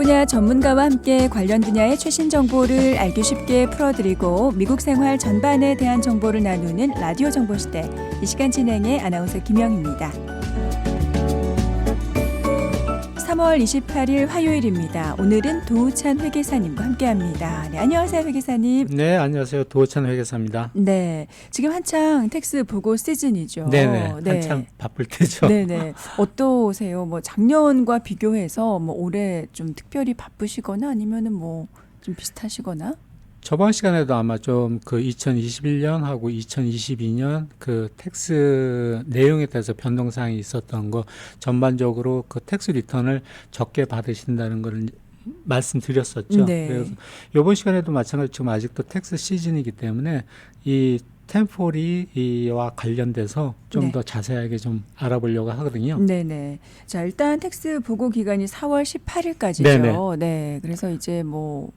분야 전문가와 함께 관련 분야의 최신 정보를 알기 쉽게 풀어드리고 미국 생활 전반에 대한 정보를 나누는 라디오 정보시대. 이 시간 진행의 아나운서 김영입니다. 3월 28일 화요일입니다. 오늘은 도우찬 회계사님과 함께합니다. 네, 안녕하세요, 회계사님. 네, 안녕하세요. 도우찬 회계사입니다. 네, 지금 한창 텍스 보고 시즌이죠. 네네, 네. 한참 바쁠 때죠. 네네. 어떠세요? 뭐 작년과 비교해서 뭐 올해 좀 특별히 바쁘시거나 아니면은 뭐 좀 비슷하시거나? 저번 시간에도 아마 좀 그 2021년하고 2022년 그 텍스 내용에 대해서 변동사항이 있었던 거 전반적으로 그 텍스 리턴을 적게 받으신다는 걸 말씀드렸었죠. 네. 그래서 이번 시간에도 마찬가지로 지금 아직도 텍스 시즌이기 때문에 이 템포리와 관련돼서 좀 네. 더 자세하게 좀 알아보려고 하거든요. 네네. 자, 일단 텍스 보고 기간이 4월 18일까지죠. 네네. 네. 그래서 이제 뭐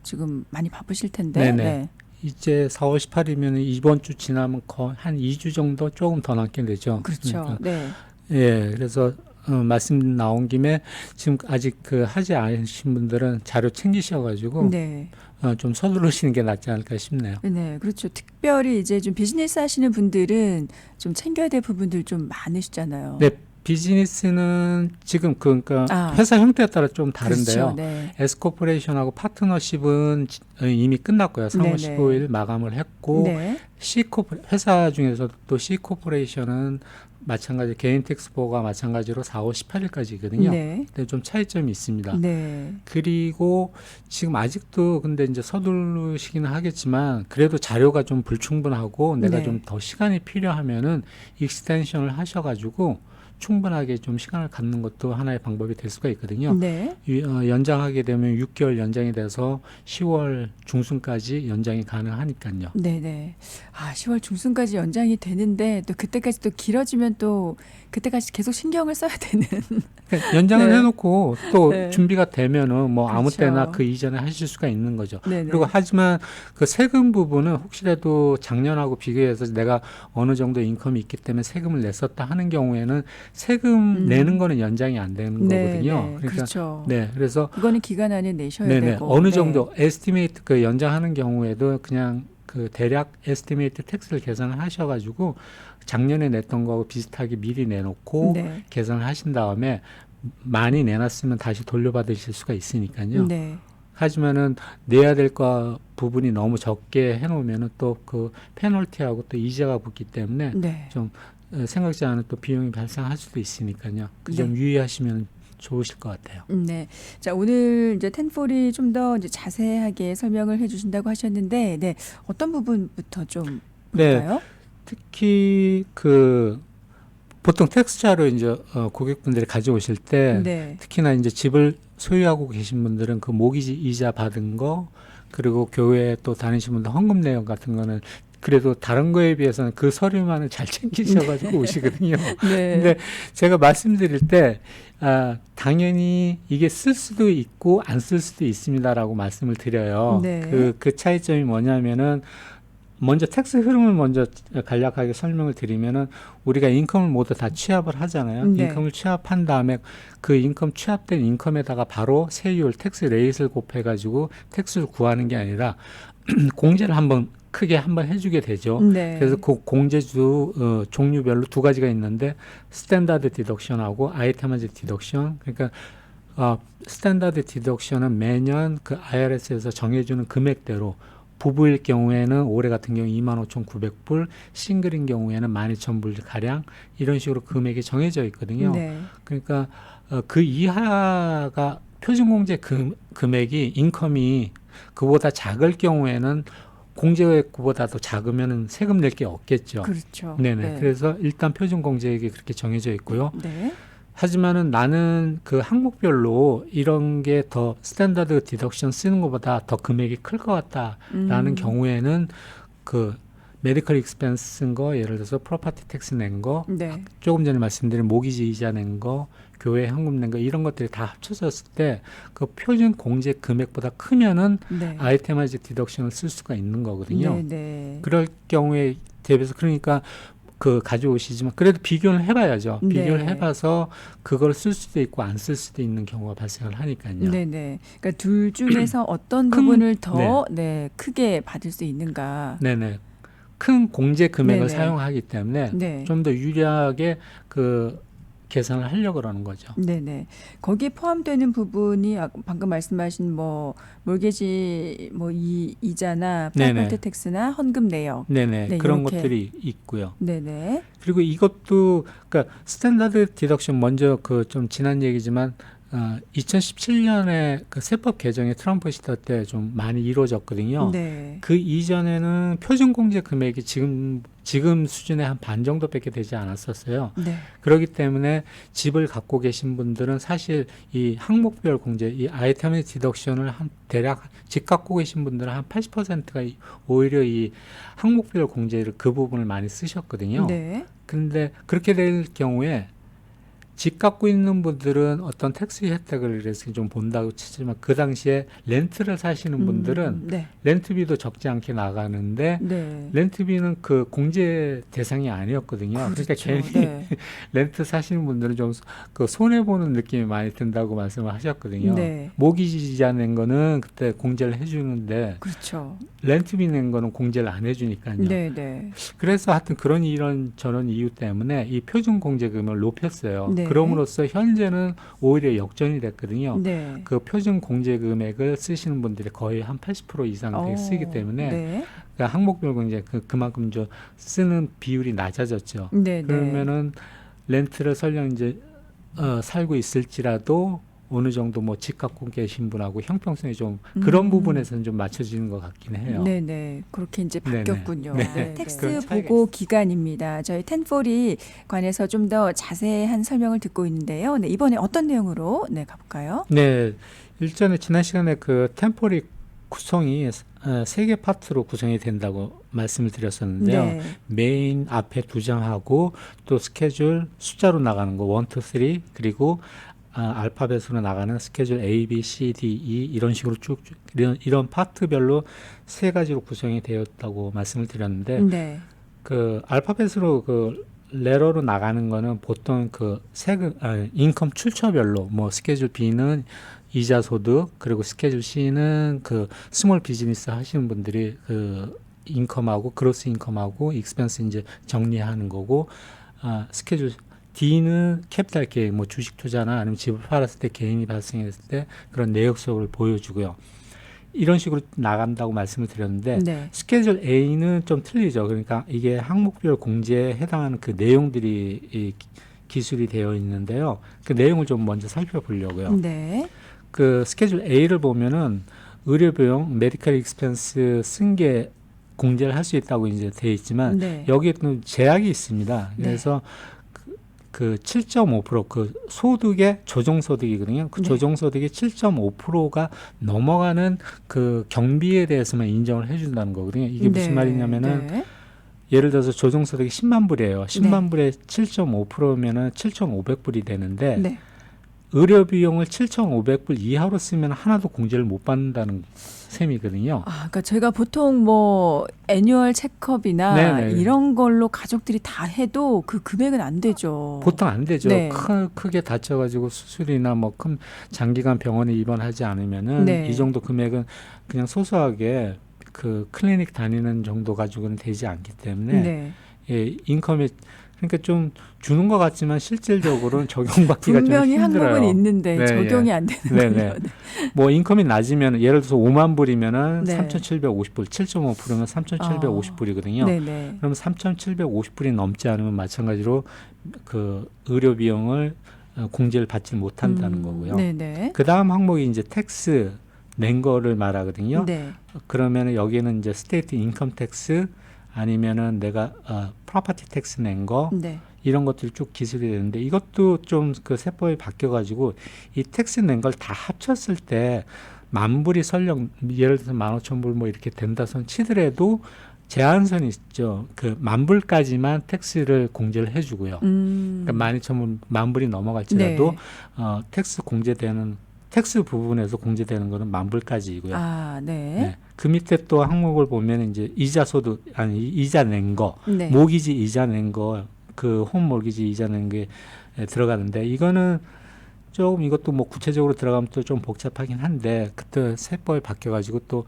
지금 많이 바쁘실 텐데. 네네. 네. 이제 4월 18일이면 이번 주 지나면 거의 한 2주 정도 조금 더 남게 되죠. 그렇죠. 그러니까, 네. 예, 그래서 말씀 나온 김에 지금 아직 그 하지 않으신 분들은 자료 챙기셔가지고 네. 좀 서두르시는 게 낫지 않을까 싶네요. 네, 그렇죠. 특별히 이제 좀 비즈니스 하시는 분들은 좀 챙겨야 될 부분들 좀 많으시잖아요. 네, 비즈니스는 지금 그러니까 아. 회사 형태에 따라 좀 다른데요. 그렇죠. 네. S코퍼레이션하고 파트너십은 이미 끝났고요. 3월 네네. 15일 마감을 했고 네. 회사 중에서도 또 C코퍼레이션은 마찬가지 개인 텍스보가 마찬가지로 4월 18일까지거든요. 네. 근데 좀 차이점이 있습니다. 네. 그리고 지금 아직도 근데 이제 서두르시기는 하겠지만 그래도 자료가 좀 불충분하고 내가 네. 좀 더 시간이 필요하면은 익스텐션을 하셔가지고 충분하게 좀 시간을 갖는 것도 하나의 방법이 될 수가 있거든요. 네. 연장하게 되면 6개월 연장이 돼서 10월 중순까지 연장이 가능하니까요. 네네. 아, 10월 중순까지 연장이 되는데 또 그때까지 또 길어지면 또 그때까지 계속 신경을 써야 되는. 그러니까 연장을 네. 해놓고 또 네. 준비가 되면은 뭐 아무 그렇죠. 때나 그 이전에 하실 수가 있는 거죠. 네네. 그리고 하지만 그 세금 부분은 혹시라도 작년하고 비교해서 내가 어느 정도 인컴이 있기 때문에 세금을 냈었다 하는 경우에는 세금 내는 거는 연장이 안 되는 네, 거거든요. 네. 그러니까 그렇죠. 네, 그래서 그거는 기간 안에 내셔야 네네 되고. 어느 네. 정도 에스티메이트 그 연장하는 경우에도 그냥 그 대략 에스티메이트 텍스를 계산을 하셔가지고 작년에 냈던 거하고 비슷하게 미리 내놓고 네. 계산을 하신 다음에 많이 내놨으면 다시 돌려받으실 수가 있으니까요. 네. 하지만은 내야 될 거 부분이 너무 적게 해놓으면은 또 그 페널티하고 또 이자가 붙기 때문에 네. 좀 생각지 않은 또 비용이 발생할 수도 있으니까요. 그 점 네. 유의하시면 좋으실 것 같아요. 네. 자, 오늘 이제 텐폴이 좀 더 이제 자세하게 설명을 해 주신다고 하셨는데, 네. 어떤 부분부터 좀 네. 볼까요? 특히 그 보통 텍스트자료 이제 고객분들이 가져오실 때 네. 특히나 이제 집을 소유하고 계신 분들은 그 모기지 이자 받은 거 그리고 교회 또 다니신 분들 헌금 내용 같은 거는 그래도 다른 거에 비해서는 그 서류만을 잘 챙기셔가지고 오시거든요. 네. 근데 제가 말씀드릴 때 당연히 이게 쓸 수도 있고 안 쓸 수도 있습니다라고 말씀을 드려요. 네. 그 차이점이 뭐냐면은 먼저 텍스 흐름을 먼저 간략하게 설명을 드리면은 우리가 인컴을 모두 다 취합을 하잖아요. 네. 인컴을 취합한 다음에 그 인컴 취합된 인컴에다가 바로 세율 텍스 레이트를 곱해가지고 텍스를 구하는 게 아니라 공제를 한번 크게 한번 해주게 되죠. 네. 그래서 그 공제주 종류별로 두 가지가 있는데 스탠다드 디덕션하고 아이테마이즈 디덕션. 그러니까 스탠다드 디덕션은 매년 그 IRS에서 정해주는 금액대로 부부일 경우에는 올해 같은 경우 25,900불, 싱글인 경우에는 12,000불 가량 이런 식으로 금액이 정해져 있거든요. 네. 그러니까 그 이하가 표준공제 금액이 인컴이 그보다 작을 경우에는 공제액보다도 작으면 세금 낼 게 없겠죠. 그렇죠. 네네. 네. 그래서 일단 표준공제액이 그렇게 정해져 있고요. 네. 하지만은 나는 그 항목별로 이런 게 더 스탠다드 디덕션 쓰는 것보다 더 금액이 클 것 같다라는 경우에는 그 메디컬 익스펜스 쓴 거, 예를 들어서 프로퍼티 텍스 낸 거, 네. 조금 전에 말씀드린 모기지 이자 낸 거, 교회 현금 낸 거 이런 것들이 다 합쳐졌을 때 그 표준 공제 금액보다 크면은 네. 아이테마이즈 디덕션을 쓸 수가 있는 거거든요. 네. 그럴 경우에 대비해서 그러니까 가져오시지만 그래도 비교를 해봐야죠. 네. 비교를 해봐서 그걸 쓸 수도 있고 안 쓸 수도 있는 경우가 발생을 하니까요. 네네. 그러니까 둘 중에서 어떤 큰- 부분을 더 크게 받을 수 있는가. 네네. 큰 공제 금액을 네네. 사용하기 때문에 네. 좀 더 유리하게 계산을 하려고 그러는 거죠. 네네. 거기에 포함되는 부분이 방금 말씀하신 몰게지 이자나 네네. 프로퍼티 텍스나 헌금 내역. 네네. 네, 그런 이렇게. 것들이 있고요. 네네. 그리고 이것도 그러니까 스탠다드 디덕션 먼저 좀 지난 얘기지만 2017년에 그 세법 개정이 트럼프 시대 때 좀 많이 이루어졌거든요. 네. 그 이전에는 표준 공제 금액이 지금 수준의 한 반 정도밖에 되지 않았었어요. 네. 그렇기 때문에 집을 갖고 계신 분들은 사실 이 항목별 공제, 이 아이템 디덕션을 대략 집 갖고 계신 분들은 한 80%가 오히려 이 항목별 공제를 그 부분을 많이 쓰셨거든요. 네. 근데 그렇게 될 경우에 집 갖고 있는 분들은 어떤 택스 혜택을 이래서 좀 본다고 치지만 그 당시에 렌트를 사시는 분들은 네. 렌트비도 적지 않게 나가는데 네. 렌트비는 그 공제 대상이 아니었거든요. 그러니까 그렇죠. 괜히 네. 렌트 사시는 분들은 좀 손해 보는 느낌이 많이 든다고 말씀을 하셨거든요. 네. 모기지자 낸 거는 그때 공제를 해주는데 그렇죠. 렌트비 낸 거는 공제를 안 해주니까요. 네. 그래서 하여튼 그런 이런 저런 이유 때문에 이 표준 공제금을 높였어요. 네. 그럼으로써 현재는 오히려 역전이 됐거든요. 네. 그 표준 공제 금액을 쓰시는 분들이 거의 한 80% 이상 되게 쓰기 때문에 네. 그러니까 항목별 공제 그만큼 좀 쓰는 비율이 낮아졌죠. 네. 그러면은 렌트를 설령 이제 살고 있을지라도 어느 정도 집 갖고 계신 분하고 형평성이 좀 그런 부분에서는 좀 맞춰지는 것 같긴 해요. 네네. 그렇게 이제 바뀌었군요. 네네. 네. 그런 텍스 차이가 보고 기간입니다. 저희 1040 관해서 좀 더 자세한 설명을 듣고 있는데요. 네, 이번에 어떤 내용으로 가볼까요? 네, 일전에 지난 시간에 그 템포리 구성이 세 개 파트로 구성이 된다고 말씀을 드렸었는데요. 네. 메인 앞에 두 장하고 또 스케줄 숫자로 나가는 거 1, 2, 3 그리고 알파벳으로 나가는 스케줄 A, B, C, D, E 이런 식으로 쭉 이런 파트별로 세 가지로 구성이 되었다고 말씀을 드렸는데 네. 그 알파벳으로 레러로 나가는 거는 보통 인컴 출처별로 스케줄 B는 이자 소득 그리고 스케줄 C는 스몰 비즈니스 하시는 분들이 인컴하고 그로스 인컴하고 익스펜스 이제 정리하는 거고 스케줄 D는 캐피탈 게인 주식 투자나 아니면 집을 팔았을 때 개인이 발생했을 때 그런 내역 수업을 보여주고요. 이런 식으로 나간다고 말씀을 드렸는데 네. 스케줄 A는 좀 틀리죠. 그러니까 이게 항목별 공제에 해당하는 그 내용들이 기술이 되어 있는데요. 그 내용을 좀 먼저 살펴보려고요. 네. 그 스케줄 A를 보면은 의료비용, 메디컬 익스펜스 쓴 게 공제를 할 수 있다고 이제 되어 있지만 네. 여기에 또 제약이 있습니다. 그래서 7.5% 소득의 조정소득이거든요. 네. 조정소득이 7.5%가 넘어가는 경비에 대해서만 인정을 해준다는 거거든요. 이게 무슨 말이냐면은 예를 들어서 조정소득이 10만 불이에요. 10만 불에 7.5%면은 7,500불이 되는데 네. 의료비용을 7,500불 이하로 쓰면 하나도 공제를 못 받는다는 셈이거든요. 그러니까 저희가 보통 애뉴얼 체크업이나 네네. 이런 걸로 가족들이 다 해도 그 금액은 안 되죠. 보통 안 되죠. 네. 크게 다쳐가지고 수술이나 큰 장기간 병원에 입원하지 않으면은 네. 이 정도 금액은 그냥 소소하게 클리닉 다니는 정도 가지고는 되지 않기 때문에 네. 인컴이 그러니까 좀 주는 것 같지만 실질적으로는 적용받기가 좀 분명히 힘들어요. 항목은 있는데 네, 적용이 안 되는군요. 네네. 인컴이 낮으면 예를 들어서 5만 불이면은 네. 3,750불, 7.5%면 3,750불이거든요. 네네. 그럼 3,750불이 넘지 않으면 마찬가지로 의료 비용을 공제를 받지 못한다는 거고요. 네네. 그 다음 항목이 이제 텍스 낸 거를 말하거든요. 네. 그러면은 여기는 이제 스테이트 인컴 텍스 아니면은 내가 프로퍼티 텍스 낸 거 네. 이런 것들이 쭉 기술이 되는데 이것도 좀 세법이 바뀌어가지고 이 텍스 낸 걸 다 합쳤을 때 만불이 설령 예를 들어서 15,000불 이렇게 된다 손 치더라도 제한선이 있죠. 만불까지만 텍스를 공제를 해주고요. 그러니까 12,000불 만불이 넘어갈지라도 네. 텍스 공제되는 텍스 부분에서 공제되는 거는 10,000불까지이고요. 아, 네. 네. 그 밑에 또 항목을 보면 이제 이자 소득 아니 이자 낸 거, 네. 모기지 이자 낸 거, 그 홈 모기지 이자 낸 게 들어가는데 이거는 조금 이것도 뭐 구체적으로 들어가면 또 좀 복잡하긴 한데 그때 세법이 바뀌어가지고 또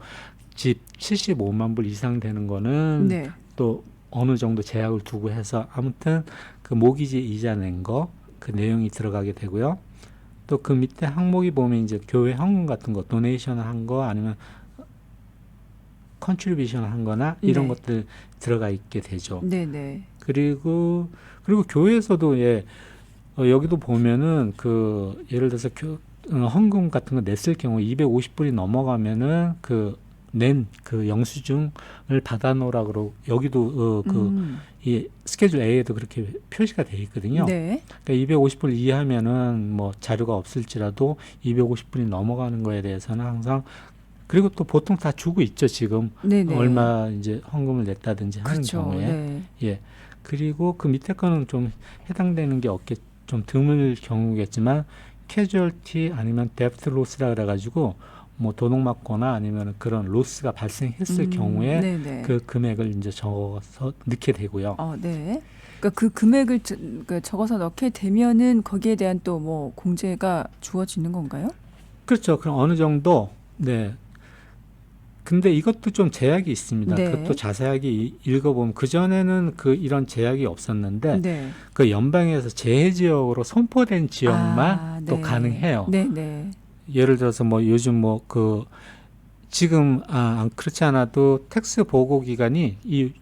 집 75만 불 이상 되는 거는 네. 또 어느 정도 제약을 두고 해서 아무튼 그 모기지 이자 낸 거 그 내용이 들어가게 되고요. 또 그 밑에 항목이 보면 이제 교회 헌금 같은 거 도네이션 한 거 아니면 컨트리뷰션 한 거나 이런 네. 것들 들어가 있게 되죠. 네네. 그리고 교회에서도 여기도 보면은 그 예를 들어서 헌금 같은 거 냈을 경우 250불이 넘어가면은 그 낸 그 영수증을 받아놓으라 그러고 여기도 이 스케줄 A에도 그렇게 표시가 돼 있거든요. 네. 그러니까 250불 이하면은 뭐 자료가 없을지라도 250불이 넘어가는 거에 대해서는 항상 그리고 또 보통 다 주고 있죠 지금 네네. 얼마 이제 헌금을 냈다든지 하는 그렇죠. 경우에 네. 예 그리고 그 밑에 거는 좀 해당되는 게 좀 드물 경우겠지만 캐주얼티 아니면 데프트 로스라 그래가지고 뭐 도둑 맞거나 아니면 그런 로스가 발생했을 경우에 네네. 그 금액을 이제 적어서 넣게 되고요. 네. 그러니까 그 금액을 적어서 넣게 되면은 거기에 대한 또 뭐 공제가 주어지는 건가요? 그렇죠. 그럼 어느 정도 네. 근데 이것도 좀 제약이 있습니다. 네. 그것도 자세하게 읽어보면 그전에는 이런 제약이 없었는데 네. 그 연방에서 재해 지역으로 선포된 지역만 또 네. 가능해요. 네네. 예를 들어서 뭐 요즘 지금 그렇지 않아도 텍스 보고 기간이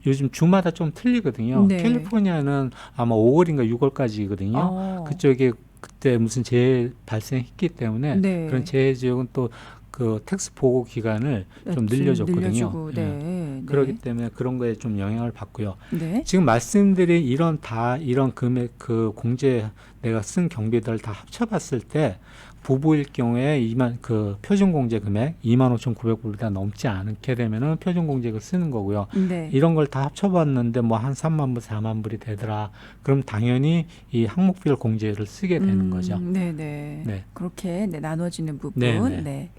요즘 주마다 좀 틀리거든요. 네. 캘리포니아는 아마 5월인가 6월까지거든요. 그쪽에 그때 무슨 재해 발생했기 때문에 네. 그런 재해 지역은 또 그 텍스 보고 기간을 좀 늘려줬거든요. 늘려주고, 네. 그렇기 때문에 그런 거에 좀 영향을 받고요. 네. 지금 말씀드린 이런 금액 그 공제 내가 쓴 경비들 다 합쳐봤을 때 부부일 경우에 그 표준 공제 금액 25,900불보다 넘지 않게 되면은 표준 공제액을 쓰는 거고요. 네. 이런 걸 다 합쳐봤는데 뭐 한 3만 불, 4만 불이 되더라. 그럼 당연히 이 항목별 공제를 쓰게 되는 거죠. 네네. 네. 그렇게 나눠지는 부분. 네네. 네.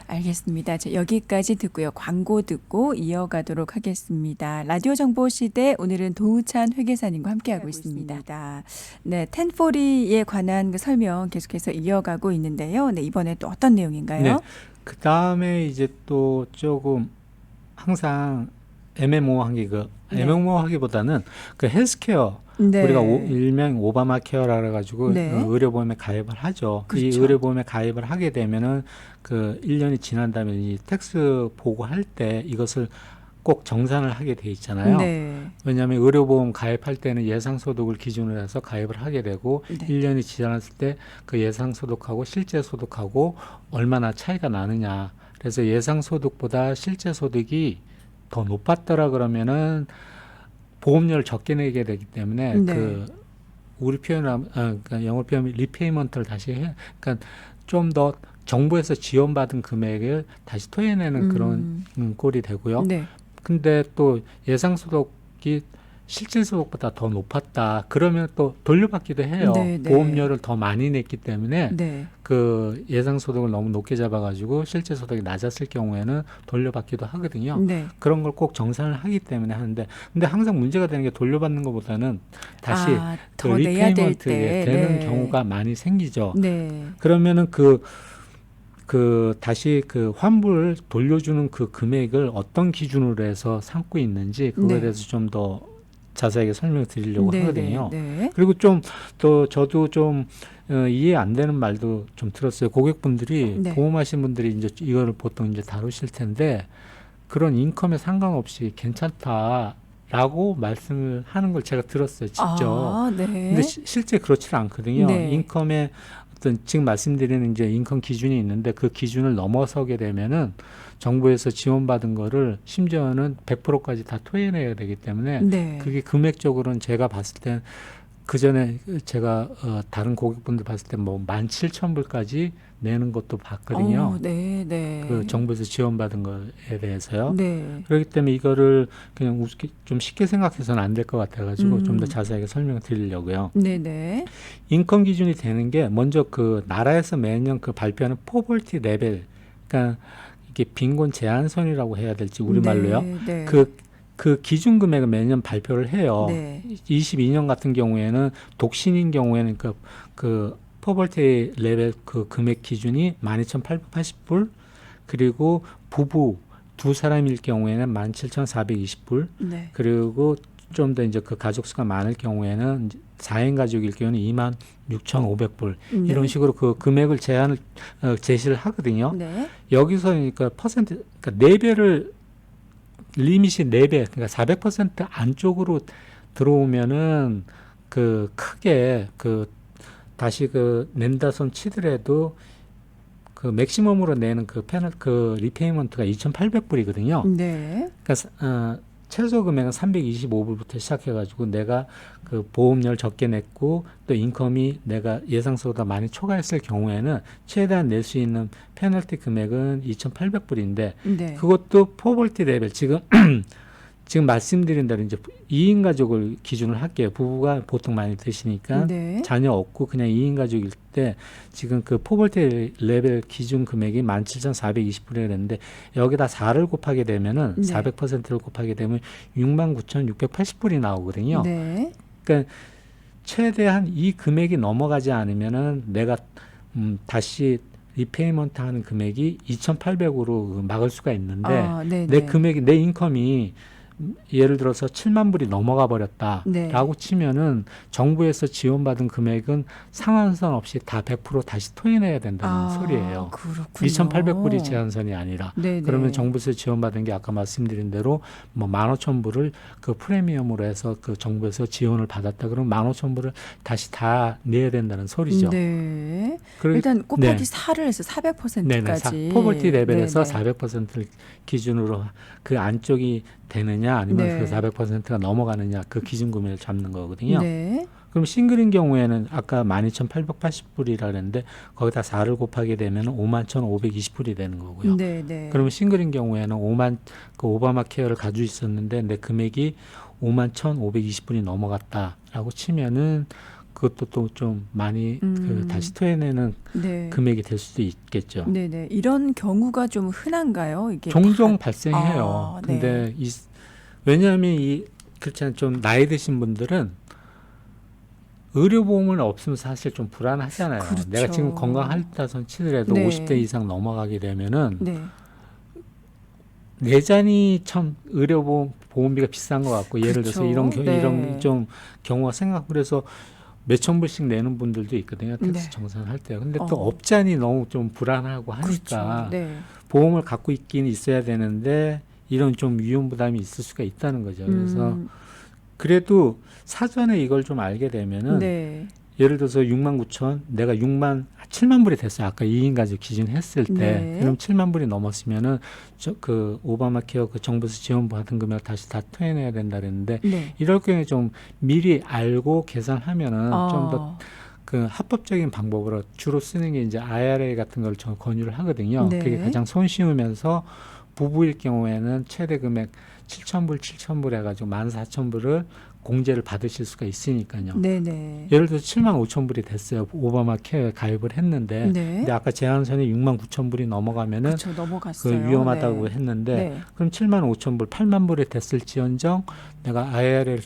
알겠습니다. 여기까지 듣고요. 광고 듣고 이어가도록 하겠습니다. 라디오 정보 시대 오늘은 도우찬 회계사님과 함께하고 있습니다. 네, 1040에 관한 그 설명 계속해서 이어가고 있는데요. 네, 이번에 또 어떤 내용인가요? 네. 그 다음에 이제 또 조금 항상 애매모호한 게 애매모호하기보다는 그 헬스케어 네. 우리가 일명 오바마 케어라 그래가지고 네. 의료보험에 가입을 하죠. 그렇죠. 이 의료보험에 가입을 하게 되면은 그 1년이 지난 다음에 이 텍스 보고할 때 이것을 꼭 정산을 하게 돼 있잖아요. 네. 왜냐하면 의료보험 가입할 때는 예상소득을 기준으로 해서 가입을 하게 되고 네. 1년이 지났을 때 그 예상소득하고 실제소득하고 얼마나 차이가 나느냐. 그래서 예상소득보다 실제소득이 더 높았더라 그러면은 보험료를 적게 내게 되기 때문에 네. 우리 그러니까 영어 표현 리페이먼트를 다시 그러니까 좀 더 정부에서 지원받은 금액을 다시 토해내는 그런 꼴이 되고요. 네. 근데 또 예상소득이 실질소득보다 더 높았다. 그러면 또 돌려받기도 해요. 네, 네. 보험료를 더 많이 냈기 때문에 네. 그 예상소득을 너무 높게 잡아가지고 실제소득이 낮았을 경우에는 돌려받기도 하거든요. 네. 그런 걸 꼭 정산을 하기 때문에 하는데 근데 항상 문제가 되는 게 돌려받는 것보다는 다시 그 더 내야 될 리페이먼트에 때. 되는 네. 경우가 많이 생기죠. 네. 그러면은 다시 그 환불 돌려주는 그 금액을 어떤 기준으로 해서 삼고 있는지 그거에 네. 대해서 좀 더 자세하게 설명을 드리려고 네, 하거든요. 네. 그리고 좀 또 저도 좀 이해 안 되는 말도 좀 들었어요. 고객분들이 네. 보험하신 분들이 이제 이거를 보통 이제 다루실 텐데 그런 인컴에 상관없이 괜찮다라고 말씀을 하는 걸 제가 들었어요. 직접. 네. 근데 실제 그렇지 않거든요. 네. 인컴에 어떤 지금 말씀드리는 이제 인컴 기준이 있는데 그 기준을 넘어서게 되면은 정부에서 지원받은 거를 심지어는 100%까지 다 토해내야 되기 때문에 네. 그게 금액적으로는 제가 봤을 땐 그 전에 제가 다른 고객분들 봤을 때 뭐 17,000불까지 내는 것도 봤거든요. 네, 네. 그 정부에서 지원받은 거에 대해서요. 네. 그렇기 때문에 이거를 그냥 좀 쉽게 생각해서는 안 될 것 같아가지고 좀 더 자세하게 설명을 드리려고요. 네, 네. 인컴 기준이 되는 게 먼저 그 나라에서 매년 그 발표하는 포벌티 레벨, 그러니까 이게 빈곤 제한선이라고 해야 될지 우리말로요. 네, 네. 그 기준 금액을 매년 발표를 해요. 네. 22년 같은 경우에는 독신인 경우에는 그 포벌티 레벨 그 금액 기준이 12,880불, 그리고 부부 두 사람일 경우에는 17,420불, 네. 그리고 좀 더 이제 그 가족 수가 많을 경우에는 4인 가족일 경우는 26,500불 이런 식으로 그 금액을 제시를 하거든요. 네. 여기서 그러니까 그러니까 4배를 리밋이 4배, 그러니까 400% 안쪽으로 들어오면은 그 크게 그 다시 그 낸다 손 치더라도 그 맥시멈으로 내는 그 리페이먼트가 2,800불이거든요. 네. 그러니까 최소 금액은 325불부터 시작해가지고 내가 그 보험료를 적게 냈고 또 인컴이 내가 예상보다 많이 초과했을 경우에는 최대한 낼 수 있는 페널티 금액은 2,800불인데 네. 그것도 포벌티 레벨 지금 말씀드린 대로 이제 2인 가족을 기준으로 할게요. 부부가 보통 많이 드시니까 네. 자녀 없고 그냥 2인 가족일 때 지금 그 포벌티 레벨 기준 금액이 17,420불이었는데 여기다 4를 곱하게 되면은 네. 400%를 곱하게 되면 69,680불이 나오거든요. 네. 그러니까 최대한 이 금액이 넘어가지 않으면은 내가 다시 리페이먼트 하는 금액이 2,800으로 막을 수가 있는데 네, 내 네. 금액이 내 인컴이 예를 들어서 7만 불이 넘어가 버렸다라고 네. 치면은 정부에서 지원받은 금액은 상한선 없이 다 100% 다시 토해내야 된다는 소리예요. 그렇군요. 2,800불이 제한선이 아니라. 네, 그러면 네. 정부에서 지원받은 게 아까 말씀드린 대로 뭐 15,000불을 그 프리미엄으로 해서 그 정부에서 지원을 받았다 그러면 15,000불을 다시 다 내야 된다는 소리죠. 네. 그러- 일단 곱하기 네. 4를 해서 네네. 400%까지. 포벌티 레벨에서 네네. 400%를 기준으로 그 안쪽이 되느냐 아니면 네. 그 400%가 넘어가느냐 그 기준 금액을 잡는 거거든요. 네. 그럼 싱글인 경우에는 아까 12,880불이라 그랬는데 거기다 4를 곱하게 되면 51,520불이 되는 거고요. 네, 네. 그러면 싱글인 경우에는 그 오바마 케어를 가지고 있었는데 내 금액이 51,520불이 넘어갔다라고 치면은 그것도 또 좀 많이 그 다시 토해내는 네. 금액이 될 수도 있겠죠. 네, 네. 이런 경우가 좀 흔한가요? 이게 종종 발생해요. 네. 근데 왜냐하면 그렇잖아요. 좀 나이 드신 분들은 의료보험은 없으면 사실 좀 불안하잖아요. 그렇죠. 내가 지금 건강하다 손 치더라도 네. 50대 이상 넘어가게 되면은 네. 내잔이 참 보험비가 비싼 것 같고 예를 들어서 그렇죠. 네. 이런 좀 경우가 그래서 몇천 불씩 내는 분들도 있거든요. 텍스 네. 정산할 때. 근데 또 업자니 너무 좀 불안하고 하니까 그렇죠. 네. 보험을 갖고 있긴 있어야 되는데 이런 좀 위험 부담이 있을 수가 있다는 거죠. 그래서 그래도 사전에 이걸 좀 알게 되면은 네. 예를 들어서 69,000 내가 7만 불이 됐어요. 아까 2인 가족 기준 했을 때. 네. 그럼 7만 불이 넘었으면은 그 오바마 케어 그 정부에서 지원받은 금액 다시 다 토해내야 된다 그랬는데 네. 이럴 경우에 좀 미리 알고 계산하면은 좀 더 그 합법적인 방법으로 주로 쓰는 게 이제 IRA 같은 걸 저 권유를 하거든요. 네. 그게 가장 손쉬우면서 부부일 경우에는 최대 금액 7,000불 해가지고 14,000불을 공제를 받으실 수가 있으니까요. 네네. 예를 들어서 75,000불이 됐어요. 오바마 케어에 가입을 했는데 네. 근데 아까 제한선이 69,000불이 넘어가면은 그렇죠. 넘어갔어요. 그 위험하다고 네. 했는데 네. 그럼 75,000불, 8만 불이 됐을지언정 내가 IRA를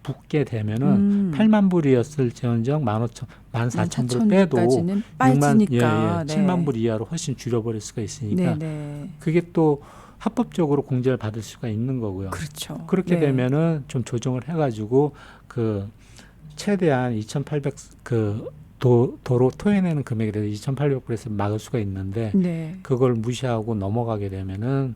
붓게 되면은 8만 불이었을지언정 14,000불 빼도 14,000불까지는 빠지니까. 7만 불 이하로 훨씬 줄여버릴 수가 있으니까 네네. 그게 또 합법적으로 공제를 받을 수가 있는 거고요. 그렇죠. 그렇게 네. 되면은 좀 조정을 해가지고 그 최대한 2,800 그 도로 토해내는 금액에 대해서 2,800불에서 막을 수가 있는데 네. 그걸 무시하고 넘어가게 되면은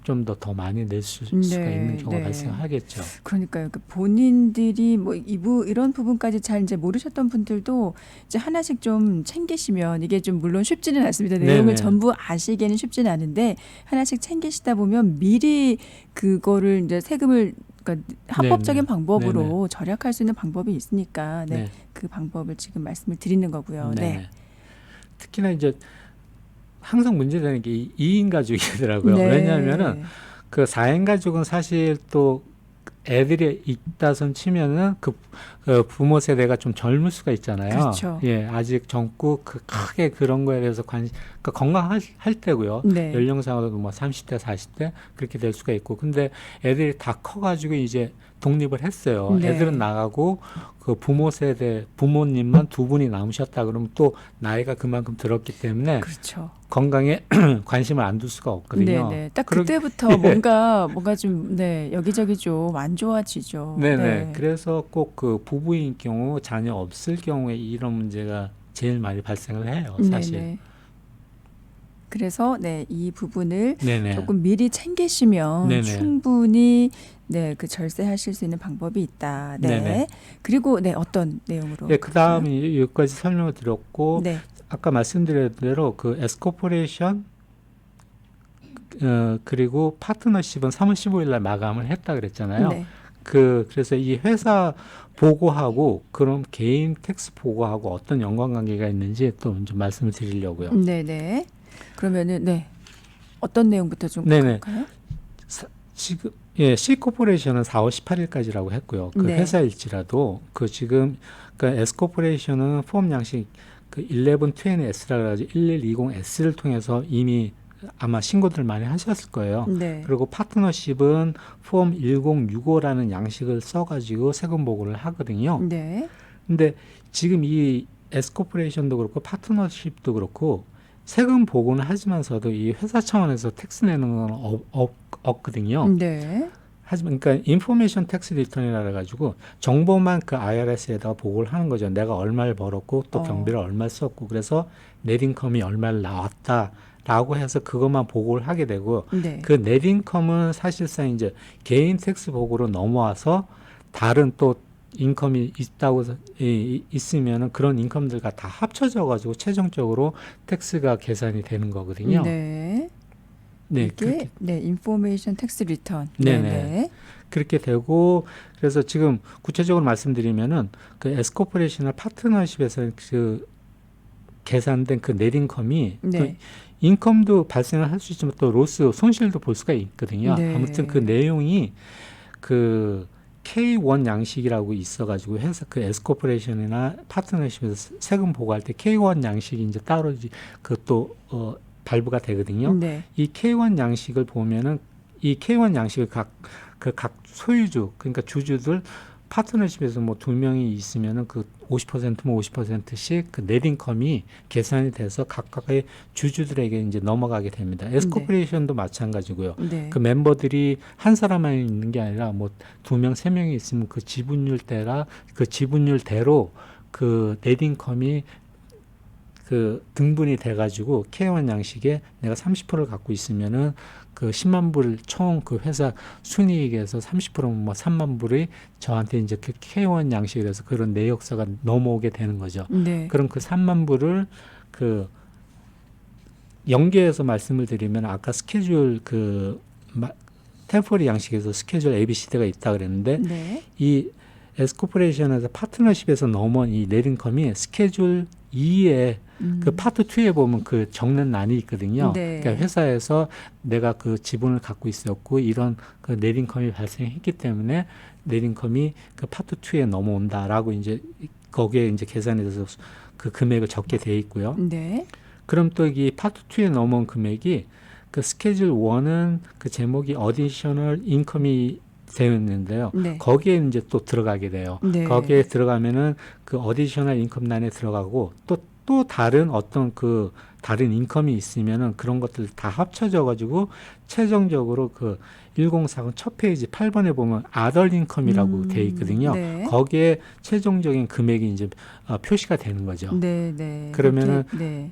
좀 더 많이 낼 수가 있는 경우가 네. 발생하겠죠. 그러니까요. 그 본인들이 뭐 이런 부분까지 잘 이제 모르셨던 분들도 이제 하나씩 좀 챙기시면 이게 좀 물론 쉽지는 않습니다. 내용을 네네. 전부 아시기는 쉽지는 않은데 하나씩 챙기시다 보면 미리 그거를 이제 세금을 그러니까 합법적인 네네. 방법으로 절약할 수 있는 방법이 있으니까 네, 네. 그 방법을 지금 말씀을 드리는 거고요. 네. 네네. 특히나 이제 항상 문제되는 게 이 2인 가족이더라고요. 왜냐하면은 네. 그 4인 가족은 사실 또 애들이 있다손 치면은 그 부모 세대가 좀 젊을 수가 있잖아요. 그렇죠. 예, 아직 젊고 그 크게 그런 거에 대해서 그러니까 건강할 때고요. 네. 연령상으로도 뭐 30대, 40대 그렇게 될 수가 있고, 근데 애들이 다 커가지고 이제 독립을 했어요. 네. 애들은 나가고 그 부모 세대 부모님만 두 분이 남으셨다 그러면 또 나이가 그만큼 들었기 때문에 그렇죠. 건강에 관심을 안 둘 수가 없거든요. 네네. 딱 그러- 그때부터 뭔가 좀 네, 여기저기 좀 안 좋아지죠. 네네. 네. 그래서 꼭 그 부부인 경우 자녀 없을 경우에 이런 문제가 제일 많이 발생을 해요, 사실. 네네. 그래서 네, 이 부분을 네네. 조금 미리 챙기시면 네네. 충분히 네, 그 절세하실 수 있는 방법이 있다. 네. 네네. 그리고 네, 어떤 내용으로? 예, 그 다음에 여기까지 설명을 드렸고, 네. 아까 말씀드린 대로 그 에스코퍼레이션 그리고 파트너십은 3월 15일 날 마감을 했다 그랬잖아요. 네. 그래서 이 회사 보고하고 그럼 개인 텍스 보고하고 어떤 연관관계가 있는지 또 좀 말씀을 드리려고요. 네네. 그러면은 네, 어떤 내용부터 좀 네네. 갈까요? 지금 예, C 코퍼레이션은 4월 18일까지라고 했고요. 그 네. 회사일지라도 그 지금 그러니까 S 코퍼레이션은 폼 양식 그 1120S라 그래가지고 1120S를 통해서 이미 아마 신고들 많이 하셨을 거예요. 네. 그리고 파트너십은 폼 1065라는 양식을 써가지고 세금 보고를 하거든요. 네. 근데 지금 이 S 코퍼레이션도 그렇고 파트너십도 그렇고 세금 보고는 하지만서도 이 회사 차원에서 텍스 내는 건 없거든요. 네. 하지만 그러니까 인포메이션 텍스 리턴이라 그래가지고 정보만 그 IRS에다가 보고를 하는 거죠. 내가 얼마를 벌었고 또 경비를 얼마 썼고 그래서 넷인컴이 얼마를 나왔다라고 해서 그것만 보고를 하게 되고 네. 그 넷인컴은 사실상 이제 개인 텍스 보고로 넘어와서 다른 또 인컴이 있으면은 그런 인컴들과 다 합쳐져 가지고 최종적으로 텍스가 계산이 되는 거거든요. 네. 네, 이게 그렇게 네, 인포메이션 텍스 리턴. 네네. 네. 그렇게 되고 그래서 지금 구체적으로 말씀드리면은 그 에스코퍼레이션이나 파트너십에서 그 계산된 그 넷인컴이 네. 또 인컴도 발생을 할 수 있지만 또 로스 손실도 볼 수가 있거든요. 네. 아무튼 그 내용이 그 K1 양식이라고 있어가지고 회사 그 에스코퍼레이션이나 파트너십에서 세금 보고할 때 K1 양식이 이제 따로 그또 발부가 되거든요. 네. 이 K1 양식을 보면은 이 K1 양식을 각 소유주 그러니까 주주들 파트너십에서 뭐 두 명이 있으면은 그 50%면 50%씩 그 넷인컴이 계산이 돼서 각각의 주주들에게 이제 넘어가게 됩니다. 에스코퍼레이션도 마찬가지고요. 네. 그 멤버들이 한 사람만 있는 게 아니라 뭐 두 명, 세 명이 있으면 그 지분율대로 그 넷인컴이 그 등분이 돼가지고 K1 양식에 내가 30%를 갖고 있으면은 그 10만 불 총 그 회사 순이익에서 30%면 뭐 3만 불이 저한테 이제 그 K1 양식에 대해서 그런 내역서가 넘어오게 되는 거죠. 네. 그럼 그 3만 불을 그 연계해서 말씀을 드리면 아까 스케줄 템포리 양식에서 스케줄 ABCD가 있다 그랬는데 네. 이 에스코퍼레이션에서 파트너십에서 넘어온 이 넷인컴이 스케줄 2에 그 파트 2에 보면 그 적는 란이 있거든요. 네. 그러니까 회사에서 내가 그 지분을 갖고 있었고 이런 그 넷인컴이 발생했기 때문에 넷인컴이 그 파트 2에 넘어온다라고 이제 거기에 이제 계산에 대해서 그 금액을 적게 돼 있고요. 네. 그럼 또 이 파트 2에 넘어온 금액이 그 스케줄 1은 그 제목이 어디셔널 인컴이 되어 있는데요. 네. 거기에 이제 또 들어가게 돼요. 네. 거기에 들어가면은 그 어디셔널 인컴란에 들어가고 또 다른 어떤 그 다른 인컴이 있으면은 그런 것들 다 합쳐져 가지고 최종적으로 그 1040 첫 페이지 8번에 보면 아덜 인컴이라고 돼 있거든요. 네. 거기에 최종적인 금액이 이제 표시가 되는 거죠. 네, 네. 그러면은 이렇게, 네.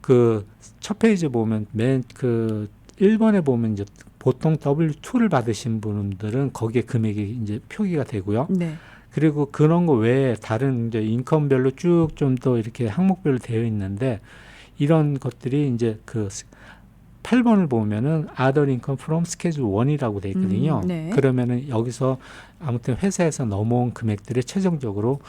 그 첫 페이지 보면 맨 그 1번에 보면 이제 보통 W2를 받으신 분들은 거기에 금액이 이제 표기가 되고요. 네. 그리고 그런 거 외에 다른 이제 인컴별로 쭉 좀 더 이렇게 항목별로 되어 있는데 이런 것들이 이제 그 8번을 보면은 other income from schedule 1이라고 돼 있거든요. 네. 그러면은 여기서 아무튼 회사에서 넘어온 금액들이 최종적으로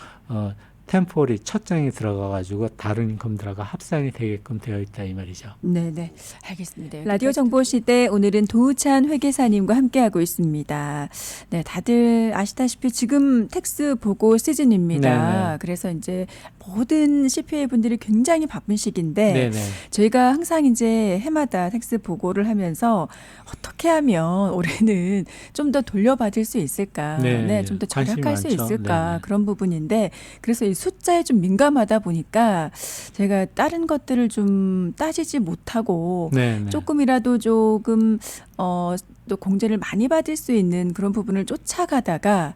템포리 첫 장에 들어가 가지고 다른 인컴들하고 합산이 되게끔 되어 있다 이 말이죠. 네네, 알겠습니다. 라디오 정보 시대 오늘은 도우찬 회계사님과 함께하고 있습니다. 네, 다들 아시다시피 지금 텍스 보고 시즌입니다. 네네. 그래서 이제 모든 CPA 분들이 굉장히 바쁜 시기인데 네네. 저희가 항상 이제 해마다 텍스 보고를 하면서 어떻게 하면 올해는 좀 더 돌려받을 수 있을까, 네, 좀 더 관심이 절약할 수 많죠. 있을까 네네. 그런 부분인데 그래서 이 숫자에 좀 민감하다 보니까 제가 다른 것들을 좀 따지지 못하고 네네. 조금이라도 또 공제를 많이 받을 수 있는 그런 부분을 쫓아가다가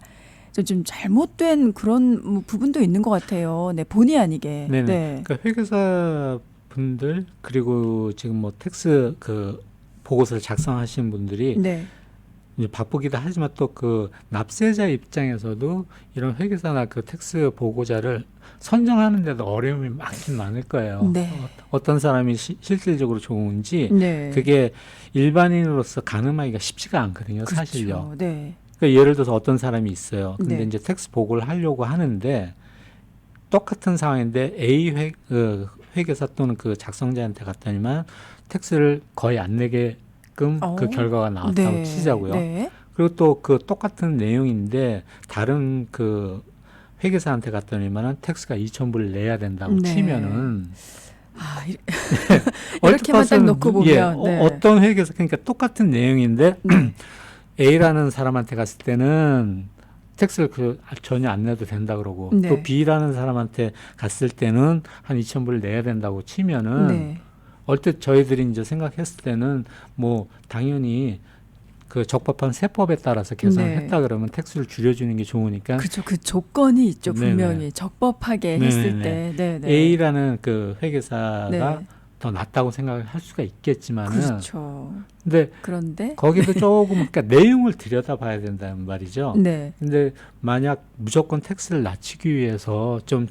좀 잘못된 그런 부분도 있는 것 같아요. 네, 본의 아니게. 네네. 네. 그러니까 회계사 분들 그리고 지금 뭐 텍스 그 보고서를 작성하신 분들이 네. 이제 바쁘기도 하지만 또 그 납세자 입장에서도 이런 회계사나 그 텍스 보고자를 선정하는데도 어려움이 많긴 많을 거예요. 네. 어떤 사람이 실질적으로 좋은지 네. 그게 일반인으로서 가늠하기가 쉽지가 않거든요, 그렇죠. 사실요. 네. 그러니까 예를 들어서 어떤 사람이 있어요. 근데 네. 이제 텍스 보고를 하려고 하는데 똑같은 상황인데 회계사 또는 그 작성자한테 갔더니만 텍스를 거의 안 내게끔 그 결과가 나왔다고 네. 치자고요. 네. 그리고 또 그 똑같은 내용인데 다른 그 회계사한테 갔더니만은 텍스가 2,000불을 내야 된다고 네. 치면은 아, 얼핏 이렇게만 딱 봐서는 놓고 보면 네. 어떤 회계사 그러니까 똑같은 내용인데 네. A라는 사람한테 갔을 때는 텍스를 전혀 안 내도 된다 그러고 네. 또 B라는 사람한테 갔을 때는 한 2,000불을 내야 된다고 치면은 네. 얼핏 저희들이 이제 생각했을 때는 뭐 당연히 그 적법한 세법에 따라서 계산을 네. 했다 그러면 텍스를 줄여주는 게 좋으니까 그렇죠. 그 조건이 있죠. 네네. 분명히 적법하게 네네네. 했을 때. 네네. A라는 그 회계사가 네. 더 낫다고 생각을 할 수가 있겠지만은 그렇죠. 근데 그런데 거기도 조금 그러니까 내용을 들여다봐야 된다는 말이죠. 네. 근데 만약 무조건 텍스를 낮추기 위해서 좀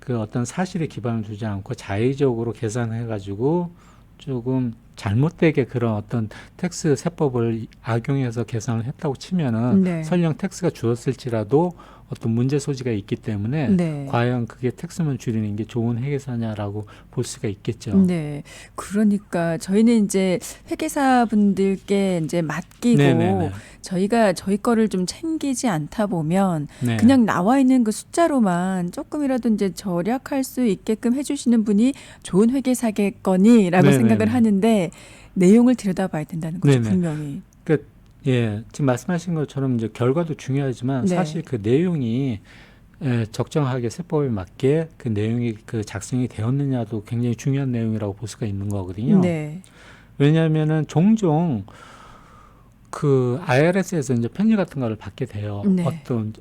그 어떤 사실에 기반을 두지 않고 자의적으로 계산해가지고 조금 잘못되게 그런 어떤 텍스 세법을 악용해서 계산을 했다고 치면은 네. 설령 텍스가 줄었을지라도 어떤 문제 소지가 있기 때문에 네. 과연 그게 텍스만 줄이는 게 좋은 회계사냐라고 볼 수가 있겠죠. 네. 그러니까 저희는 이제 회계사 분들께 이제 맡기고 네네네. 저희가 저희 거를 좀 챙기지 않다 보면 네. 그냥 나와 있는 그 숫자로만 조금이라도 이제 절약할 수 있게끔 해주시는 분이 좋은 회계사겠거니라고 네네네. 생각을 하는데 내용을 들여다봐야 된다는 거죠. 네네. 분명히. 그러니까 예, 지금 말씀하신 것처럼 이제 결과도 중요하지만 네. 사실 그 내용이 적정하게 세법에 맞게 그 내용이 그 작성이 되었느냐도 굉장히 중요한 내용이라고 볼 수가 있는 거거든요. 네. 왜냐하면은 종종 그 IRS에서 이제 편지 같은 거를 받게 돼요. 네. 어떤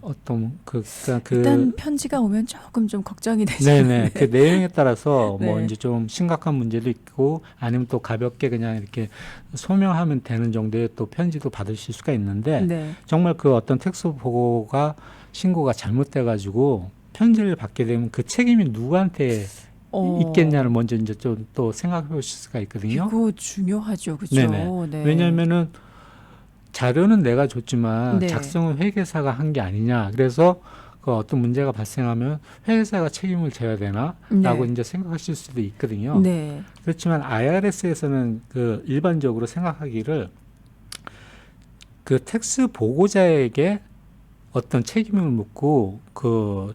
그러니까 일단 편지가 오면 조금 좀 걱정이 되시는데. 네네 그 내용에 따라서 뭐 네. 이제 좀 심각한 문제도 있고 아니면 또 가볍게 그냥 이렇게 소명하면 되는 정도의 또 편지도 받으실 수가 있는데 네. 정말 그 어떤 텍스 보고가 신고가 잘못돼 가지고 편지를 받게 되면 그 책임이 누구한테 있겠냐를 먼저 이제 좀 또 생각해 보실 수가 있거든요. 이거 중요하죠, 그렇죠? 네네. 네. 왜냐하면은 자료는 내가 줬지만 네. 작성은 회계사가 한 게 아니냐. 그래서 그 어떤 문제가 발생하면 회계사가 책임을 져야 되나라고 네. 이제 생각하실 수도 있거든요. 네. 그렇지만 IRS에서는 그 일반적으로 생각하기를 그 텍스 보고자에게 어떤 책임을 묻고 그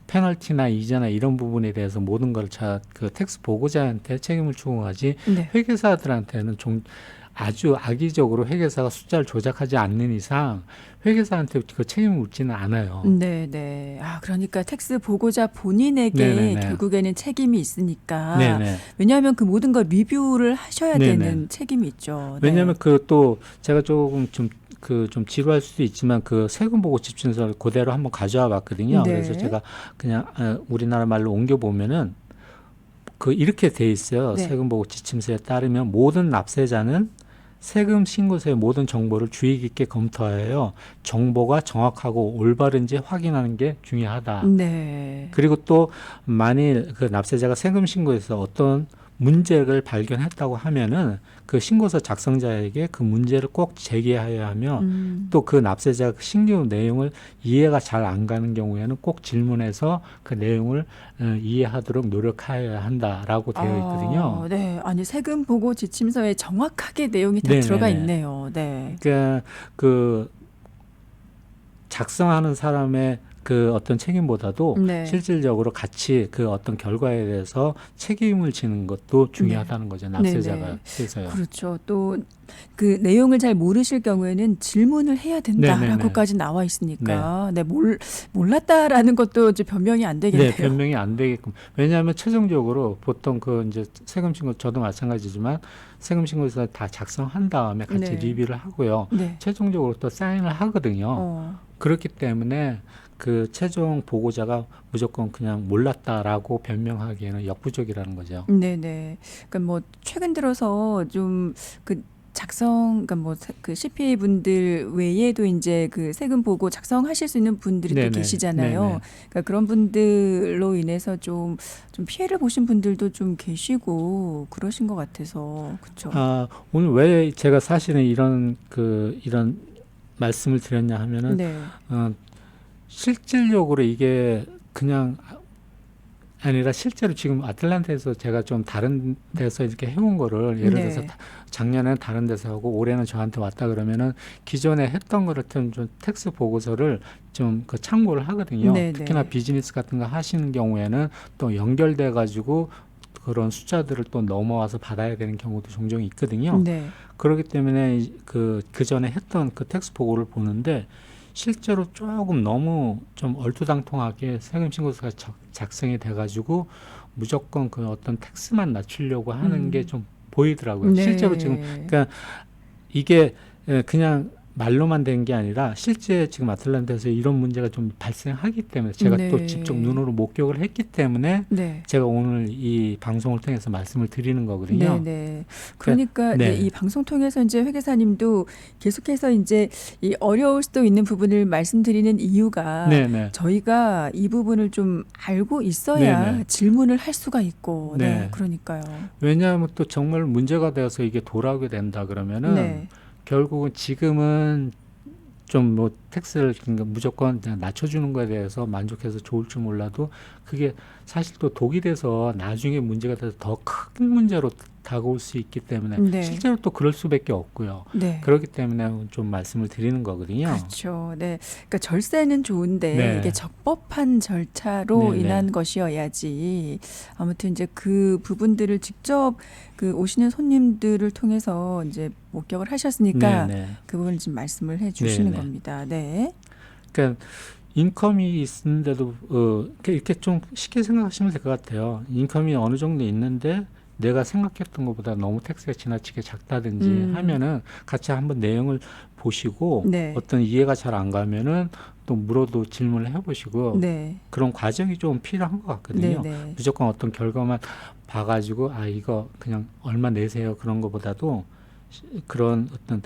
페널티나 이자나 이런 부분에 대해서 모든 걸 그 텍스 보고자한테 책임을 추궁하지 네. 회계사들한테는 아주 악의적으로 회계사가 숫자를 조작하지 않는 이상 회계사한테 그 책임을 묻지는 않아요. 네, 네. 아, 그러니까 텍스 보고자 본인에게 네네네. 결국에는 책임이 있으니까. 네네. 왜냐하면 그 모든 걸 리뷰를 하셔야 네네. 되는 책임이 있죠. 네. 왜냐하면 그 또 제가 조금 좀 지루할 수도 있지만 그 세금 보고 집준서를 그대로 한번 가져와 봤거든요. 네. 그래서 제가 그냥 우리나라 말로 옮겨 보면은 그 이렇게 돼 있어요. 네. 세금 보고 지침서에 따르면 모든 납세자는 세금 신고서의 모든 정보를 주의 깊게 검토하여 정보가 정확하고 올바른지 확인하는 게 중요하다. 네. 그리고 또 만일 그 납세자가 세금 신고에서 어떤 문제를 발견했다고 하면은 그 신고서 작성자에게 그 문제를 꼭 제기해야 하며 또 그 납세자가 신규 내용을 이해가 잘 안 가는 경우에는 꼭 질문해서 그 내용을 이해하도록 노력해야 한다라고 되어 있거든요. 네. 아니 세금 보고 지침서에 정확하게 내용이 다 네네네. 들어가 있네요. 네. 그러니까 그 작성하는 사람의 그 어떤 책임보다도 네. 실질적으로 같이 그 어떤 결과에 대해서 책임을 지는 것도 중요하다는 거죠. 납세자가 네네. 해서요. 그렇죠. 또 그 내용을 잘 모르실 경우에는 질문을 해야 된다라고까지 나와 있으니까 몰랐다라는 것도 이제 변명이 안 되겠네요. 네, 변명이 안 되게끔. 왜냐하면 최종적으로 보통 그 이제 세금 신고 저도 마찬가지지만 세금 신고서 다 작성한 다음에 같이 네. 리뷰를 하고요. 네. 최종적으로 또 사인을 하거든요. 그렇기 때문에 그 최종 보고자가 무조건 그냥 몰랐다라고 변명하기에는 역부족이라는 거죠. 네네. 그러니까 뭐 최근 들어서 좀 그 그러니까 뭐 그 CPA 분들 외에도 이제 그 세금 보고 작성하실 수 있는 분들이 또 네네. 계시잖아요. 네네. 그러니까 그런 분들로 인해서 좀 피해를 보신 분들도 좀 계시고 그러신 것 같아서 그렇죠. 오늘 왜 제가 사실은 이런 말씀을 드렸냐 하면은 네. 실질적으로 이게 그냥 아니라 실제로 지금 아틀란타에서 제가 좀 다른 데서 이렇게 해온 거를 예를 들어서 작년에는 다른 데서 하고 올해는 저한테 왔다 그러면은 기존에 했던 거를 좀 텍스 보고서를 좀 그 참고를 하거든요. 네네. 특히나 비즈니스 같은 거 하시는 경우에는 또 연결돼 가지고 그런 숫자들을 또 넘어와서 받아야 되는 경우도 종종 있거든요. 네. 그렇기 때문에 그 전에 했던 그 텍스 보고를 보는데 실제로 조금 너무 좀 얼토당통하게 세금 신고서가 작성이 돼가지고 무조건 그 어떤 텍스만 낮추려고 하는 게 좀 보이더라고요. 네. 실제로 지금 그러니까 이게 그냥 말로만 된 게 아니라 실제 지금 아틀란타에서 이런 문제가 좀 발생하기 때문에 제가 또 네. 직접 눈으로 목격을 했기 때문에 네. 제가 오늘 이 방송을 통해서 말씀을 드리는 거거든요. 네네. 그러니까 네. 이 방송 통해서 이제 회계사님도 계속해서 이제 이 어려울 수도 있는 부분을 말씀드리는 이유가 네네. 저희가 이 부분을 좀 알고 있어야 네네. 질문을 할 수가 있고, 네. 그러니까요. 왜냐하면 또 정말 문제가 되어서 이게 돌아오게 된다 그러면은 네. 결국은 지금은 좀 뭐 텍스를 그러니까 무조건 그냥 낮춰주는 거에 대해서 만족해서 좋을 줄 몰라도 그게 사실 또 독이 돼서 나중에 문제가 돼서 더 큰 문제로 다가올 수 있기 때문에 네. 실제로 또 그럴 수밖에 없고요. 네. 그렇기 때문에 좀 말씀을 드리는 거거든요. 그렇죠. 네. 그러니까 절세는 좋은데 네. 이게 적법한 절차로 네, 인한 네. 것이어야지. 아무튼 이제 그 부분들을 직접 그 오시는 손님들을 통해서 이제 목격을 하셨으니까 네, 네. 그 부분을 지금 말씀을 해 주시는 네, 네. 겁니다. 네. 그러니까 인컴이 있는데도 이렇게 좀 쉽게 생각하시면 될 것 같아요. 인컴이 어느 정도 있는데 내가 생각했던 것보다 너무 텍스가 지나치게 작다든지 하면은 같이 한번 내용을 보시고 네. 어떤 이해가 잘 안 가면은 또 물어도 질문을 해보시고 네. 그런 과정이 좀 필요한 것 같거든요. 네. 무조건 어떤 결과만 봐가지고 이거 그냥 얼마 내세요 그런 것보다도 그런 어떤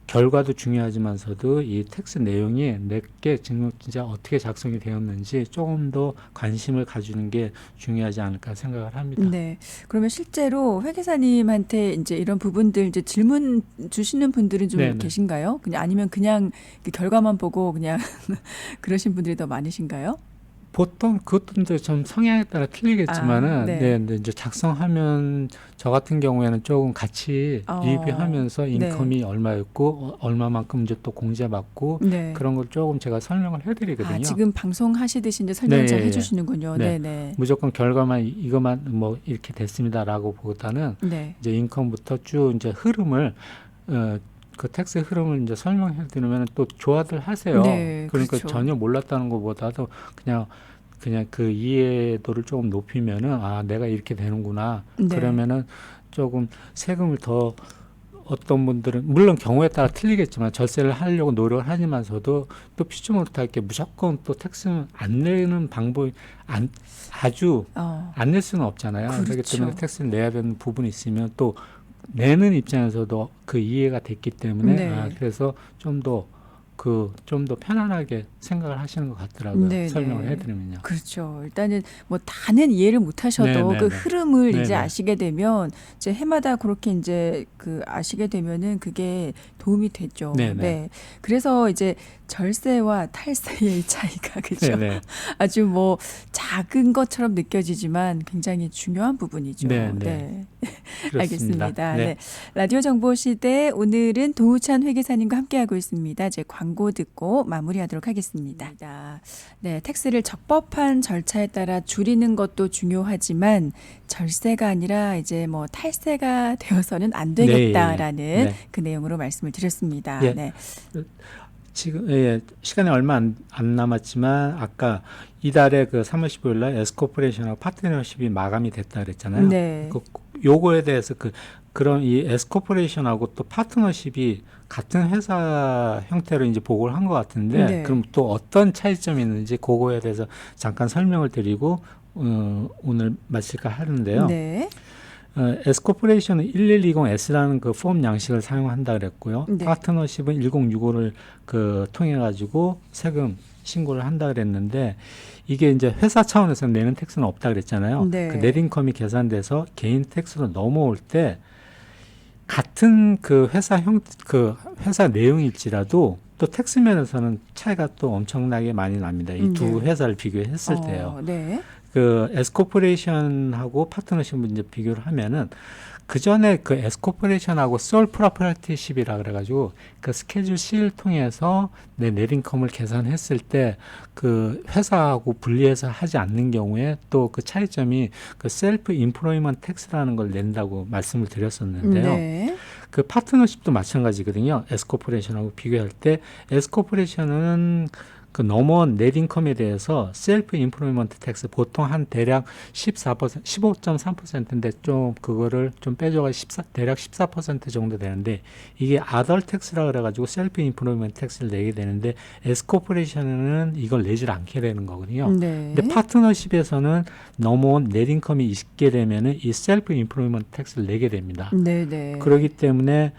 결과도 중요하지만서도 이 텍스 내용이 내게 지금 진짜 어떻게 작성이 되었는지 조금 더 관심을 가지는 게 중요하지 않을까 생각을 합니다. 네. 그러면 실제로 회계사님한테 이제 이런 부분들 이제 질문 주시는 분들은 좀 네네. 계신가요? 그냥 아니면 그냥 그 결과만 보고 그냥 그러신 분들이 더 많으신가요? 보통 그것도 이제 좀 성향에 따라 틀리겠지만은 네. 근데 이제 작성하면 저 같은 경우에는 조금 같이 리뷰하면서 인컴이 얼마였고 얼마만큼 이제 또 공제받고 네. 그런 걸 조금 제가 설명을 해드리거든요. 지금 방송하시듯이 이제 설명을 네, 잘 예, 예. 해주시는군요. 네. 네네. 무조건 결과만 이것만 뭐 이렇게 됐습니다라고 보다는 네. 이제 인컴부터 쭉 이제 흐름을 그 텍스 흐름을 이제 설명해 드리면 또 좋아들 하세요. 네, 그러니까 그렇죠. 전혀 몰랐다는 것보다도 그냥 그 이해도를 조금 높이면은 내가 이렇게 되는구나. 네. 그러면은 조금 세금을 더 어떤 분들은 물론 경우에 따라 틀리겠지만 절세를 하려고 노력을 하지만서도 또 피치 못하게 무조건 또 텍스는 안 내는 방법이 아주 안 낼 수는 없잖아요. 그렇기 그렇죠. 때문에 텍스를 내야 되는 부분이 있으면 또 내는 입장에서도 그 이해가 됐기 때문에 네. 그래서 좀 더 그 좀 더 편안하게 생각을 하시는 것 같더라고요. 네, 설명을 네. 해드리면요. 그렇죠. 일단은 뭐 다는 이해를 못 하셔도 네, 네, 그 네. 흐름을 네, 이제 네. 아시게 되면 이제 해마다 그렇게 이제 그 아시게 되면은 그게 도움이 되죠. 네, 네. 네. 그래서 이제 절세와 탈세의 차이가 그죠. 네, 네. 아주 뭐 작은 것처럼 느껴지지만 굉장히 중요한 부분이죠. 네, 네. 네. 그렇습니다. 알겠습니다. 네. 네. 라디오 정보 시대 오늘은 도우찬 회계사님과 함께하고 있습니다. 이제 광고 듣고 마무리하도록 하겠습니다. 네, 텍스를 적법한 절차에 따라 줄이는 것도 중요하지만 절세가 아니라 이제 뭐 탈세가 되어서는 안 네, 되겠다라는 네. 그 내용으로 말씀을 드렸습니다. 예. 네. 지금 시간이 얼마 안 남았지만 아까 이달에 그 3월 15일 날 에스코퍼레이션하고 파트너십이 마감이 됐다 그랬잖아요. 네. 요거에 대해서 그런 이 에스코퍼레이션하고 또 파트너십이 같은 회사 형태로 이제 보고를 한 것 같은데 네. 그럼 또 어떤 차이점이 있는지 그거에 대해서 잠깐 설명을 드리고 오늘 마칠까 하는데요. 네. 에스코퍼레이션은 1120S라는 그 폼 양식을 사용한다 그랬고요. 네. 파트너십은 1065를 통해 가지고 세금 신고를 한다 그랬는데 이게 이제 회사 차원에서 내는 텍스는 없다 그랬잖아요. 네. 그 넷 인컴이 계산돼서 개인 텍스로 넘어올 때 같은 그 회사 내용일지라도 또 텍스 면에서는 차이가 또 엄청나게 많이 납니다. 이 두 네. 회사를 비교했을 때요. 네. 그 에스코퍼레이션하고 파트너십을 이제 비교를 하면은 그 전에 그 에스코퍼레이션하고 솔 프로퍼티십이라 그래가지고 그 스케줄 C를 통해서 내 넷인컴을 계산했을 때 그 회사하고 분리해서 하지 않는 경우에 또 그 차이점이 그 셀프 인플로이먼트 텍스라는 걸 낸다고 말씀을 드렸었는데요. 네. 그 파트너십도 마찬가지거든요. 에스코퍼레이션하고 비교할 때 에스코퍼레이션은 그 넘어온 넷 인컴에 대해서 셀프 인플로이먼트 텍스 보통 한 대략 14%, 15.3%인데 좀 그거를 좀 빼줘가 대략 14% 정도 되는데 이게 아덜 텍스라 그래가지고 셀프 인플로이먼트 텍스를 내게 되는데 에스코퍼레이션은 이걸 내질 않게 되는 거거든요. 네. 근데 파트너십에서는 넘어온 넷 인컴이 있게 되면은 이 셀프 인플로이먼트 텍스를 내게 됩니다. 네. 네. 그렇기 때문에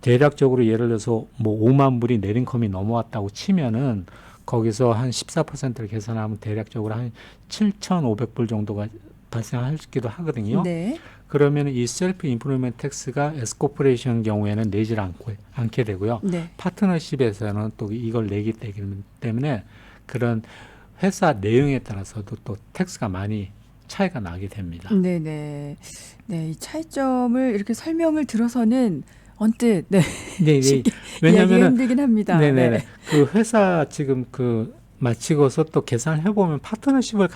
대략적으로 예를 들어서 뭐 5만 불이 넷 인컴이 넘어왔다고 치면은 거기서 한 14%를 계산하면 대략적으로 한 7,500불 정도가 발생하기도 하거든요. 네. 그러면 이 셀프 인플로이먼트 텍스가 에스코퍼레이션 경우에는 내질 않게 되고요. 네. 파트너십에서는 또 이걸 내기 때문에 그런 회사 내용에 따라서도 또 텍스가 많이 차이가 나게 됩니다. 네네. 네, 이 차이점을 이렇게 설명을 들어서는 언뜻 네. 네, 네. 쉽게 이야기가 왜냐하면 힘들긴 합니다. 네네. 네. 그 회사 지금 마치고서 또 계산을 해보면 파트너십을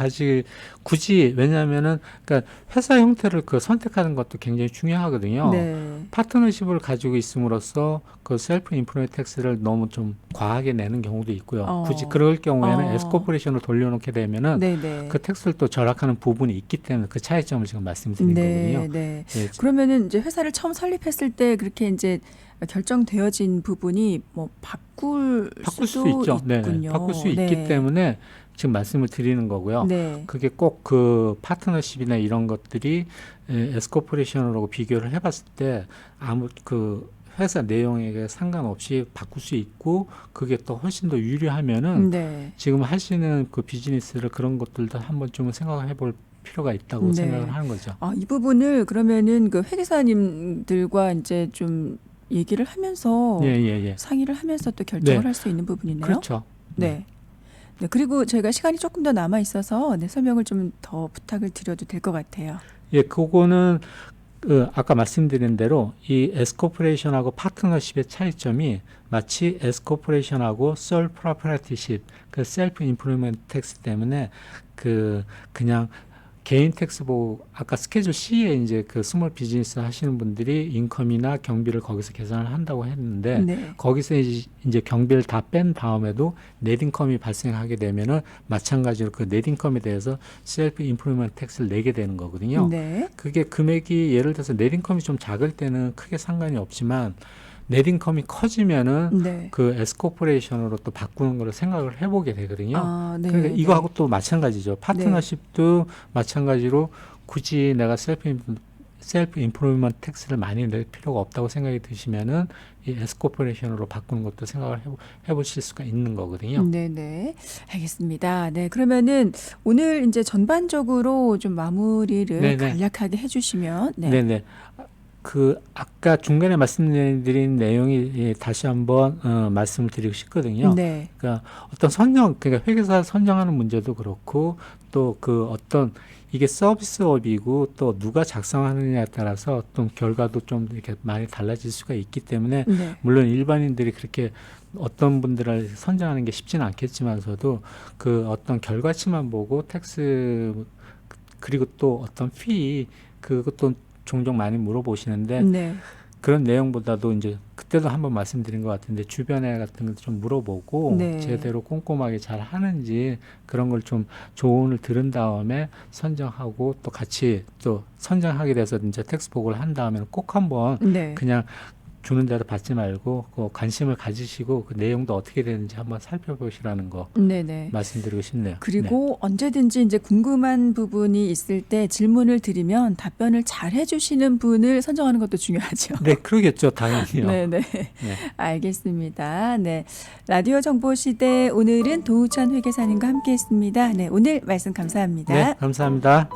굳이 왜냐하면은 그러니까 회사 형태를 선택하는 것도 굉장히 중요하거든요. 네. 파트너십을 가지고 있음으로써 그 셀프 인플로이 텍스를 너무 좀 과하게 내는 경우도 있고요. 굳이 그럴 경우에는 에스코퍼레이션을 돌려놓게 되면은 네네. 그 텍스를 또 절약하는 부분이 있기 때문에 그 차이점을 지금 말씀드린 거거든요. 네. 예, 그러면은 이제 회사를 처음 설립했을 때 그렇게 이제 결정되어진 부분이 뭐 바꿀 수 있죠. 네, 있군요. 바꿀 수 있기 네. 때문에 지금 말씀을 드리는 거고요. 네. 그게 꼭 그 파트너십이나 이런 것들이 에스코퍼레이션으로 비교를 해봤을 때 아무 그 회사 내용에 상관없이 바꿀 수 있고 그게 또 훨씬 더 유리하면은 네. 지금 하시는 그 비즈니스를 그런 것들도 한번 좀 생각을 해볼 필요가 있다고 네. 생각을 하는 거죠. 이 부분을 그러면은 그 회계사님들과 이제 좀 얘기를 하면서 예. 상의를 하면서 또 결정을 네. 할 수 있는 부분이네요. 그렇죠. 네. 네. 그리고 저희가 시간이 조금 더 남아 있어서 설명을 좀 더 부탁을 드려도 될 것 같아요. 예, 그거는 아까 말씀드린 대로 이 에스코퍼레이션하고 파트너십의 차이점이 마치 에스코퍼레이션하고 솔 프로퍼티십 그 셀프 인플로이먼트 텍스 때문에 그냥 개인 텍스 보고 아까 스케줄 C에 이제 그 스몰 비즈니스 하시는 분들이 인컴이나 경비를 거기서 계산을 한다고 했는데 네. 거기서 이제 경비를 다 뺀 다음에도 넷 인컴이 발생하게 되면은 마찬가지로 그 넷 인컴에 대해서 셀프 인플로이먼트 텍스를 내게 되는 거거든요. 네. 그게 금액이 예를 들어서 넷 인컴이 좀 작을 때는 크게 상관이 없지만 넷 인컴이 커지면은 네. 그 에스코퍼레이션으로 또 바꾸는 거를 생각을 해보게 되거든요. 네. 그러니까 이거하고 또 마찬가지죠. 파트너십도 마찬가지로 굳이 내가 셀프 셀프 임프루브먼트 텍스를 많이 낼 필요가 없다고 생각이 드시면은 이 S코퍼레이션으로 바꾸는 것도 생각을 해보실 수가 있는 거거든요. 네네. 알겠습니다. 네. 그러면은 오늘 이제 전반적으로 좀 마무리를 네네. 간략하게 해주시면. 네. 네네. 그 아까 중간에 말씀드린 내용이 다시 한번 말씀을 드리고 싶거든요. 네. 그러니까 어떤 선정, 그러니까 회계사 선정하는 문제도 그렇고 또 그 어떤 이게 서비스업이고 또 누가 작성하느냐에 따라서 어떤 결과도 좀 이렇게 많이 달라질 수가 있기 때문에 네. 물론 일반인들이 그렇게 어떤 분들을 선정하는 게 쉽지는 않겠지만서도 그 어떤 결과치만 보고 텍스 그리고 또 어떤 피 그것도 종종 많이 물어보시는데 네. 그런 내용보다도 이제 그때도 한번 말씀드린 것 같은데 주변에 같은 걸 좀 물어보고 네. 제대로 꼼꼼하게 잘 하는지 그런 걸 좀 조언을 들은 다음에 선정하고 또 같이 또 선정하게 돼서 이제 텍스트 보고를 한 다음에는 꼭 한번 네. 그냥 주는 대로 받지 말고 그 관심을 가지시고 그 내용도 어떻게 되는지 한번 살펴보시라는 거 네네. 말씀드리고 싶네요. 그리고 언제든지 이제 궁금한 부분이 있을 때 질문을 드리면 답변을 잘 해주시는 분을 선정하는 것도 중요하죠. 네, 그러겠죠, 당연히요. 네네. 네. 알겠습니다. 네. 라디오 정보 시대 오늘은 도우찬 회계사님과 함께 했습니다. 네. 오늘 말씀 감사합니다. 네, 감사합니다.